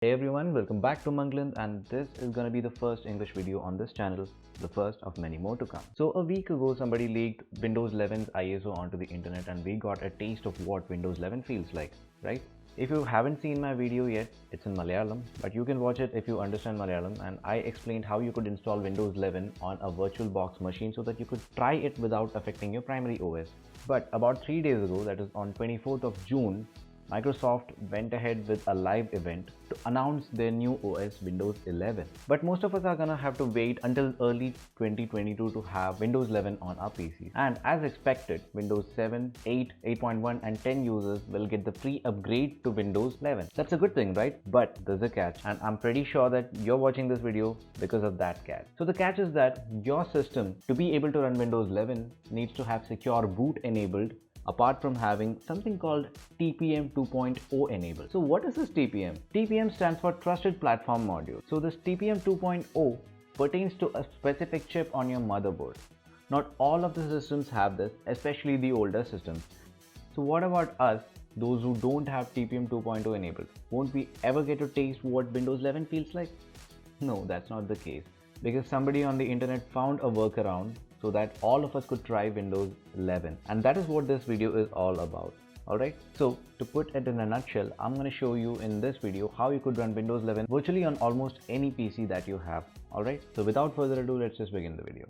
Hey everyone, welcome back to Mangland, and this is gonna be the first English video on this channel, the first of many more to come. So a week ago somebody leaked Windows 11's ISO onto the internet and we got a taste of what Windows 11 feels like, right? If you haven't seen my video yet, it's in Malayalam, but you can watch it if you understand Malayalam, and I explained how you could install Windows 11 on a VirtualBox machine so that you could try it without affecting your primary OS. But about 3 days ago, that is on 24th of June, Microsoft went ahead with a live event to announce their new OS Windows 11. But most of us are gonna have to wait until early 2022 to have Windows 11 on our PC. And as expected, Windows 7, 8, 8.1 and 10 users will get the free upgrade to Windows 11. That's a good thing, right? But there's a catch, and I'm pretty sure that you're watching this video because of that catch. So the catch is that your system, to be able to run Windows 11, needs to have secure boot enabled, apart from having something called TPM 2.0 enabled. So what is this TPM? TPM stands for Trusted Platform Module. So this TPM 2.0 pertains to a specific chip on your motherboard. Not all of the systems have this, especially the older systems. So what about us, those who don't have TPM 2.0 enabled? Won't we ever get to taste what Windows 11 feels like? No, that's not the case, because somebody on the internet found a workaround so that all of us could try Windows 11, and that is what this video is all about. Alright, so to put it in a nutshell, I'm going to show you in this video how you could run Windows 11 virtually on almost any PC that you have. Alright, so without further ado, let's just begin the video.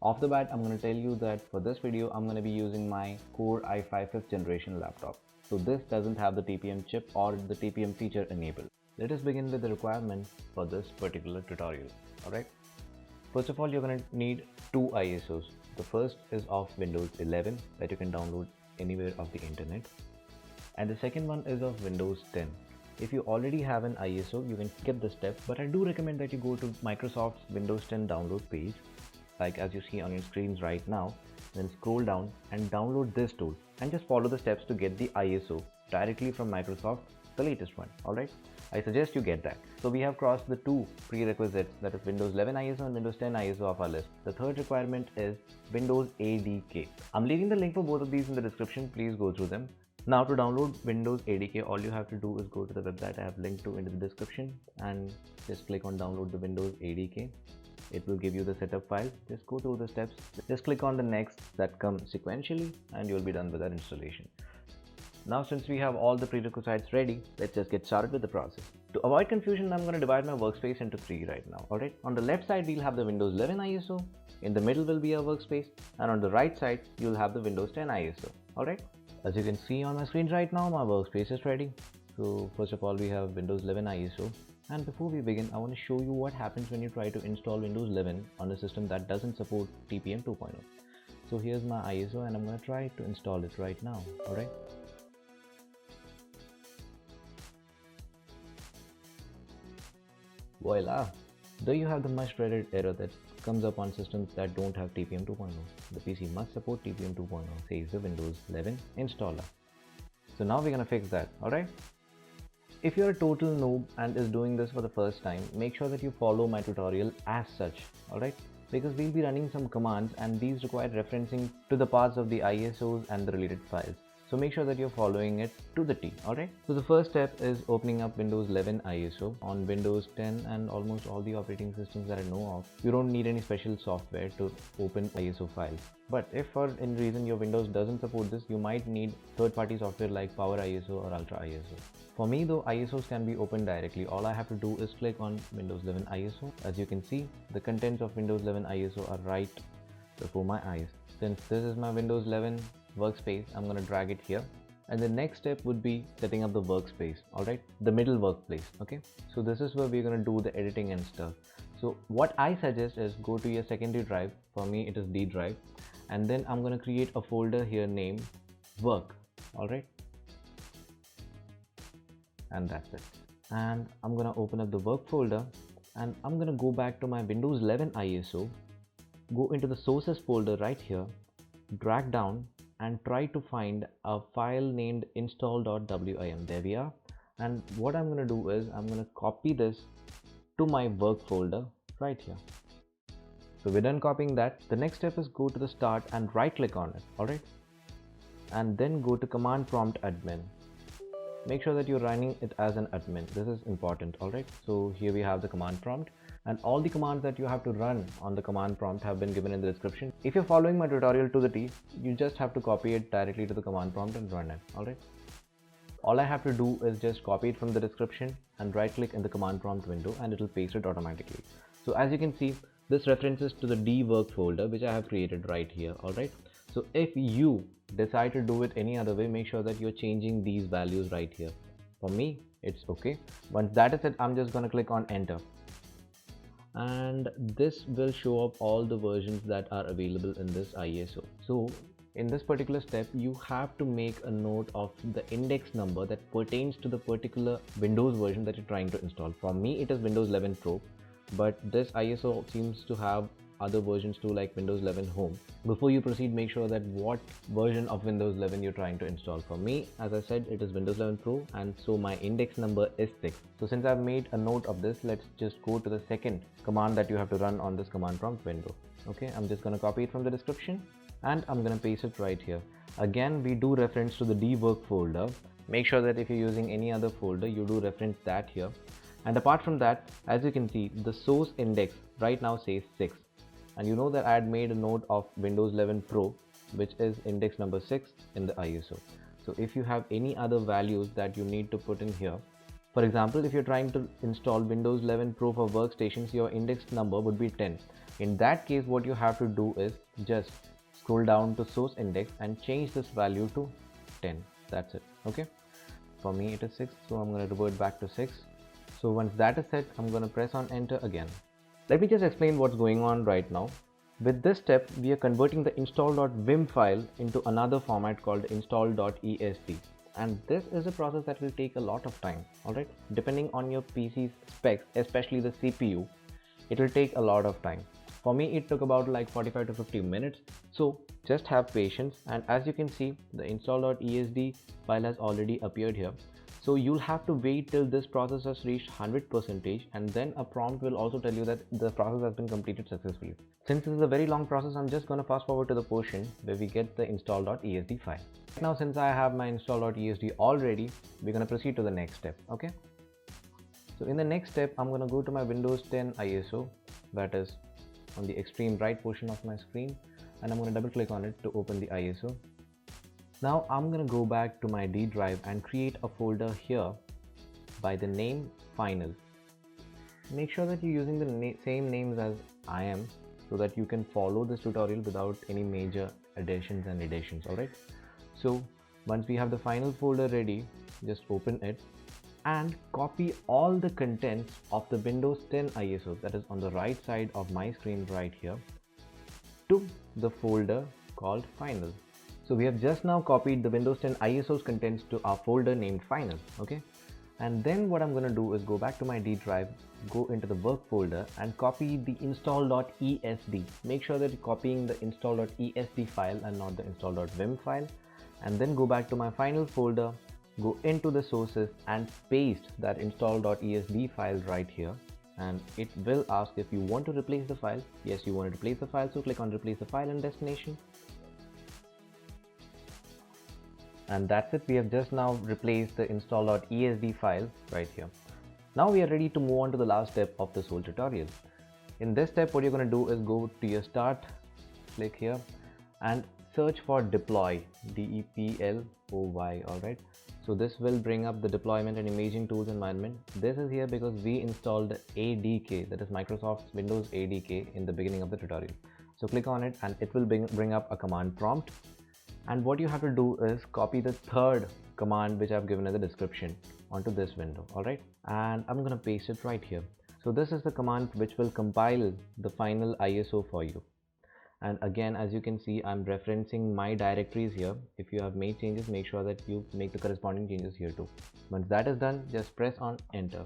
Off the bat, I'm going to tell you that for this video, I'm going to be using my Core i5 5th generation laptop. So this doesn't have the TPM chip or the TPM feature enabled. Let us begin with the requirements for this particular tutorial. Alright. First of all, you're going to need two ISOs. The first is of Windows 11 that you can download anywhere of the internet. And the second one is of Windows 10. If you already have an ISO, you can skip the step, but I do recommend that you go to Microsoft's Windows 10 download page, like as you see on your screens right now, then scroll down and download this tool and just follow the steps to get the ISO directly from Microsoft, the latest one. Alright, I suggest you get that. So we have crossed the two prerequisites, that is Windows 11 ISO and Windows 10 ISO of our list. The third requirement is Windows ADK. I'm leaving the link for both of these in the description, please go through them. Now to download Windows ADK, all you have to do is go to the website I have linked to in the description and just click on download the Windows ADK. It will give you the setup file. Just go through the steps, just click on the next that come sequentially, and you'll be done with that installation. Now since we have all the prerequisites ready, let's just get started with the process. To avoid confusion, I'm going to divide my workspace into three right now. Alright, on the left side we'll have the Windows 11 ISO, in the middle will be our workspace, and on the right side you'll have the Windows 10 ISO. Alright, as you can see on my screen right now, my workspace is ready. So first of all, we have Windows 11 ISO. And before we begin, I want to show you what happens when you try to install Windows 11 on a system that doesn't support TPM 2.0. So here's my ISO and I'm going to try to install it right now. Alright. Voila! There you have the much dreaded error that comes up on systems that don't have TPM 2.0. The PC must support TPM 2.0, says the Windows 11 installer. So now we're going to fix that. Alright. If you're a total noob and is doing this for the first time, make sure that you follow my tutorial as such, alright? Because we'll be running some commands and these require referencing to the paths of the ISOs and the related files. So make sure that you're following it to the T, alright? So the first step is opening up Windows 11 ISO on Windows 10 and almost all the operating systems that I know of. You don't need any special software to open ISO files. But if for any reason your Windows doesn't support this, you might need third-party software like Power ISO or Ultra ISO. For me though, ISOs can be opened directly. All I have to do is click on Windows 11 ISO. As you can see, the contents of Windows 11 ISO are right before my eyes. Since this is my Windows 11 workspace, I'm going to drag it here. And the next step would be setting up the workspace, alright? The middle workplace, okay? So this is where we're going to do the editing and stuff. So what I suggest is go to your secondary drive. For me, it is D drive. And then I'm going to create a folder here named work, alright? And that's it. And I'm going to open up the work folder and I'm going to go back to my Windows 11 ISO, go into the sources folder right here, drag down and try to find a file named install.wim. There we are. And what I'm going to do is I'm going to copy this to my work folder right here. So we're done copying that. The next step is go to the start and right click on it. Alright. and then go to command prompt admin. Make sure that you're running it as an admin. This is important. Alright, so here we have the command prompt, and all the commands that you have to run on the command prompt have been given in the description. If you're following my tutorial to the T, you just have to copy it directly to the command prompt and run it. Alright, all I have to do is just copy it from the description and right click in the command prompt window, and it will paste it automatically. So as you can see, this references to the D work folder which I have created right here. Alright, so if you decide to do it any other way, make sure that you're changing these values right here. For me, it's okay. Once that is set, I'm just gonna click on enter, and this will show up all the versions that are available in this ISO. So in this particular step, you have to make a note of the index number that pertains to the particular Windows version that you're trying to install. For me, it is Windows 11 Pro, but this ISO seems to have other versions too, like Windows 11 Home. Before you proceed, make sure that what version of Windows 11 you're trying to install. For me, as I said, it is Windows 11 Pro, and so my index number is 6. So since I've made a note of this, let's just go to the second command that you have to run on this command prompt window. Okay, I'm just going to copy it from the description and I'm going to paste it right here. Again, we do reference to the D work folder. Make sure that if you're using any other folder, you do reference that here. And apart from that, as you can see, the source index right now says 6. And you know that I had made a note of Windows 11 Pro, which is index number 6 in the ISO. So if you have any other values that you need to put in here, for example, if you're trying to install Windows 11 Pro for workstations, your index number would be 10. In that case, what you have to do is just scroll down to source index and change this value to 10. That's it. Okay. For me, it is 6, so I'm going to revert back to 6. So once that is set, I'm going to press on enter again. Let me just explain what's going on right now. With this step, we are converting the install.wim file into another format called install.esd. And this is a process that will take a lot of time. Alright, depending on your PC's specs, especially the CPU, it will take a lot of time. For me, it took about like 45 to 50 minutes. So just have patience. And as you can see, the install.esd file has already appeared here. So you'll have to wait till this process has reached 100%, and then a prompt will also tell you that the process has been completed successfully. Since this is a very long process, I'm just going to fast forward to the portion where we get the install.esd file. Now, since I have my install.esd already, we're going to proceed to the next step. Okay. So in the next step, I'm going to go to my Windows 10 ISO, that is on the extreme right portion of my screen, and I'm going to double click on it to open the ISO. Now I'm going to go back to my D drive and create a folder here by the name final. Make sure that you're using the same names as I am, so that you can follow this tutorial without any major additions and editions. Alright, so once we have the final folder ready, just open it and copy all the contents of the Windows 10 ISO that is on the right side of my screen right here to the folder called final. So we have just now copied the Windows 10 ISO's contents to our folder named final. Okay, and then what I'm going to do is go back to my D drive, go into the work folder and copy the install.esd. Make sure that you're copying the install.esd file and not the install.wim file, and then go back to my final folder, go into the sources and paste that install.esd file right here, and it will ask if you want to replace the file. Yes, you want to replace the file, so click on replace the file in destination. And that's it. We have just now replaced the install.esd file right here. Now we are ready to move on to the last step of this whole tutorial. In this step, what you're going to do is go to your start, click here and search for deploy, D-E-P-L-O-Y. Alright, so this will bring up the deployment and imaging tools environment. This is here because we installed ADK, that is Microsoft's Windows ADK, in the beginning of the tutorial. So click on it and it will bring up a command prompt. And what you have to do is copy the third command which I've given in the description onto this window. Alright, and I'm going to paste it right here. So this is the command which will compile the final ISO for you. And again, as you can see, I'm referencing my directories here. If you have made changes, make sure that you make the corresponding changes here too. Once that is done, just press on enter.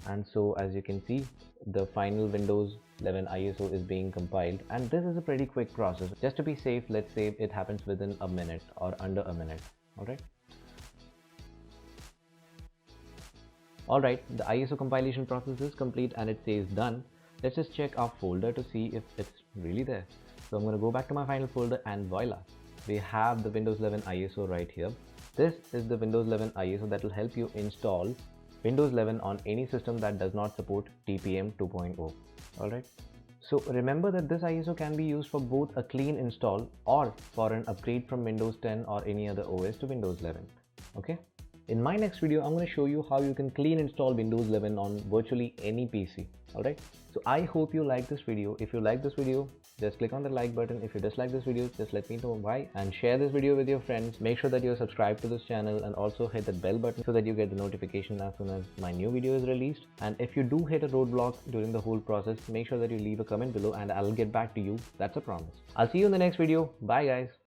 And so as you can see, the final Windows 11 ISO is being compiled, and this is a pretty quick process. Just to be safe, let's say it happens within a minute or under a minute. Alright, the ISO compilation process is complete and it says done. Let's just check our folder to see if it's really there. So I'm going to go back to my final folder and voila, we have the Windows 11 ISO right here. This is the Windows 11 ISO that will help you install Windows 11 on any system that does not support TPM 2.0. Alright. So remember that this ISO can be used for both a clean install or for an upgrade from Windows 10 or any other OS to Windows 11. Okay. In my next video, I'm going to show you how you can clean install Windows 11 on virtually any PC. Alright. So I hope you like this video. If you like this video, just click on the like button. If you dislike this video, just let me know why, and share this video with your friends. Make sure that you're subscribed to this channel and also hit that bell button so that you get the notification as soon as my new video is released. And if you do hit a roadblock during the whole process, make sure that you leave a comment below and I'll get back to you. That's a promise. I'll see you in the next video. Bye guys.